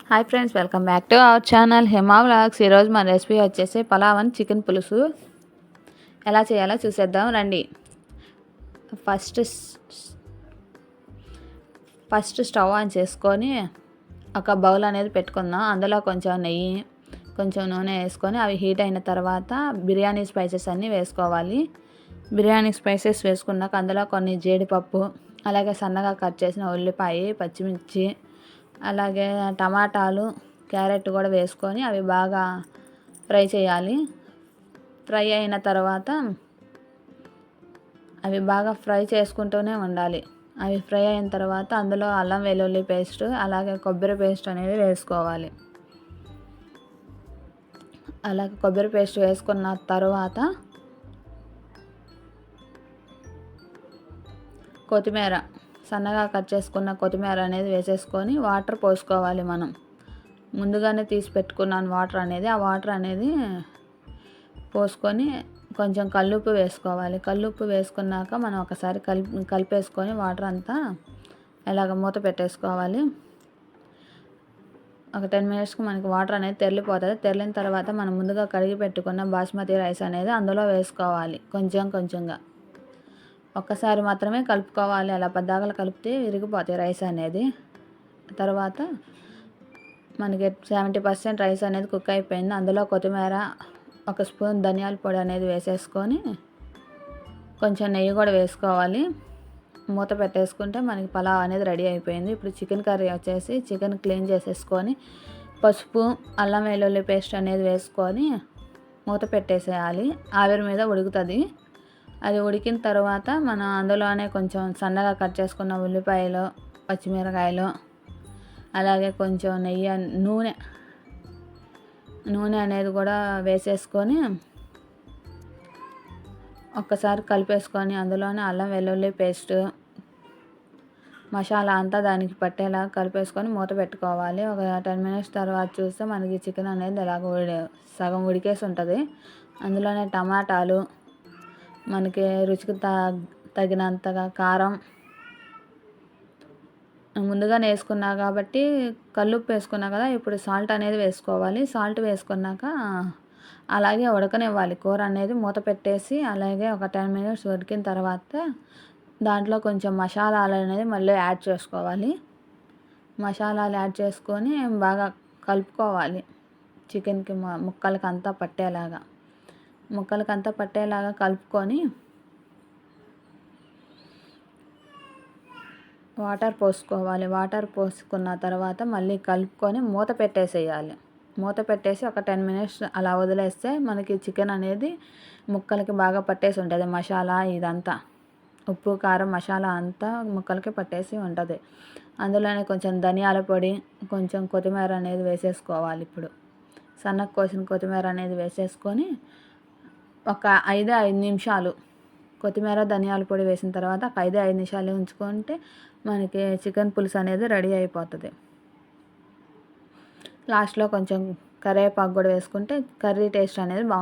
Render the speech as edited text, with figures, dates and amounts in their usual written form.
Hi friends, welcome back to our channel Hema vlogs. ఈరోజు మన recipe వచ్చేసి పలావ్ అండ్ చికెన్ పులుసు. ఎలా చేయాలో చూసేద్దాం రండి. ఫస్ట్ స్టవ్ ఆన్ చేసుకొని ఒక బౌల్ అనేది పెట్టుకుందాం. అందులో కొంచెం నెయ్యి, కొంచెం నూనె వేసుకొని అవి హీట్ అయిన తర్వాత బిర్యానీ స్పైసెస్ అన్నీ వేసుకోవాలి. బిర్యానీ స్పైసెస్ వేసుకున్నాక అందులో కొన్ని జీడిపప్పు, అలాగే సన్నగా కట్ చేసిన ఉల్లిపాయ, పచ్చిమిర్చి, అలాగే టమాటాలు, క్యారెట్ కూడా వేసుకొని అవి బాగా ఫ్రై చేయాలి. ఫ్రై అయిన తర్వాత అవి బాగా ఫ్రై చేసుకుంటూనే ఉండాలి. అవి ఫ్రై అయిన తర్వాత అందులో అల్లం వెల్లుల్లి పేస్ట్, అలాగే కొబ్బరి పేస్ట్ అనేది వేసుకోవాలి. అలాగే కొబ్బరి పేస్ట్ వేసుకున్న తర్వాత కొత్తిమీర, సన్నగా కట్ చేసుకున్న కొత్తిమీర అనేది వేసేసుకొని వాటర్ పోసుకోవాలి. మనం ముందుగానే తీసి పెట్టుకున్నాను వాటర్ అనేది. ఆ వాటర్ అనేది పోసుకొని కొంచెం కల్లుప్పు వేసుకోవాలి. కల్లుప్పు వేసుకున్నాక మనం ఒకసారి కలిపేసుకొని వాటర్ అంతా ఇలాగ మూత పెట్టేసుకోవాలి. ఒక 10 మినిట్స్కి మనకి వాటర్ అనేది తెరలిపోతుంది. తెరిలిన తర్వాత మనం ముందుగా కడిగి పెట్టుకున్న బాస్మతి రైస్ అనేది అందులో వేసుకోవాలి. కొంచెంగా ఒక్కసారి మాత్రమే కలుపుకోవాలి. అలా పద్దాకలు కలిపితే విరిగిపోతాయి రైస్ అనేది. తర్వాత మనకి 70% రైస్ అనేది కుక్ అయిపోయింది. అందులో కొత్తిమీర, ఒక స్పూన్ ధనియాల పొడి అనేది వేసేసుకొని కొంచెం నెయ్యి కూడా వేసుకోవాలి. మూత పెట్టేసుకుంటే మనకి పలావ్ అనేది రెడీ అయిపోయింది. ఇప్పుడు చికెన్ కర్రీ వచ్చేసి చికెన్ క్లీన్ చేసేసుకొని పసుపు, అల్లం వెల్లుల్లి పేస్ట్ అనేది వేసుకొని మూత పెట్టేసేయాలి. ఆవిరి మీద ఉడుకుతుంది. అది ఉడికిన తర్వాత మనం అందులోనే కొంచెం సన్నగా కట్ చేసుకున్న ఉల్లిపాయలు, పచ్చిమిరకాయలు, అలాగే కొంచెం నెయ్యి, నూనె అనేది కూడా వేసేసుకొని ఒక్కసారి కలిపేసుకొని అందులోనే అల్లం వెల్లుల్లి పేస్ట్, మసాలా అంతా దానికి పట్టేలా కలిపేసుకొని మూత పెట్టుకోవాలి. ఒక 10 మినిట్స్ తర్వాత చూస్తే మనకి చికెన్ అనేది ఇలాగ సగం ఉడికేసి ఉంటుంది. అందులోనే టమాటాలు, మనకి రుచికి తగినంతగా కారం ముందుగానే వేసుకున్నా కాబట్టి కల్లుప్పు వేసుకున్నా కదా, ఇప్పుడు సాల్ట్ అనేది వేసుకోవాలి. సాల్ట్ వేసుకున్నాక అలాగే ఉడకనివ్వాలి. కూర అనేది మూత పెట్టేసి అలాగే ఒక 10 మినిట్స్ ఉడికిన తర్వాత దాంట్లో కొంచెం మసాలాలు అనేది మళ్ళీ యాడ్ చేసుకోవాలి. మసాలాలు యాడ్ చేసుకొని బాగా కలుపుకోవాలి. చికెన్కి ముక్కలకి అంతా పట్టేలాగా కలుపుకొని వాటర్ పోసుకోవాలి. వాటర్ పోసుకున్న తర్వాత మళ్ళీ కలుపుకొని మూత పెట్టేసేయాలి. మూత పెట్టేసి ఒక 10 మినిట్స్ అలా వదిలేస్తే మనకి చికెన్ అనేది ముక్కలకి బాగా పట్టేసి ఉంటుంది. మసాలా ఇదంతా, ఉప్పు కారం మసాలా అంతా ముక్కలకి పట్టేసి ఉంటుంది. అందులోనే కొంచెం ధనియాల పొడి, కొంచెం కొత్తిమీర అనేది వేసేసుకోవాలి. ఇప్పుడు సన్నగా కోసిన కొత్తిమీర అనేది వేసేసుకొని ఒక 5 నిమిషాలు కొత్తిమీర, ధనియాల పొడి వేసిన తర్వాత ఒక 5 నిమిషాలు ఉంచుకుంటే మనకి చికెన్ పులుసు అనేది రెడీ అయిపోతుంది. లాస్ట్లో కొంచెం కరివేపాకు కూడా వేసుకుంటే కర్రీ టేస్ట్ అనేది బాగుంటుంది.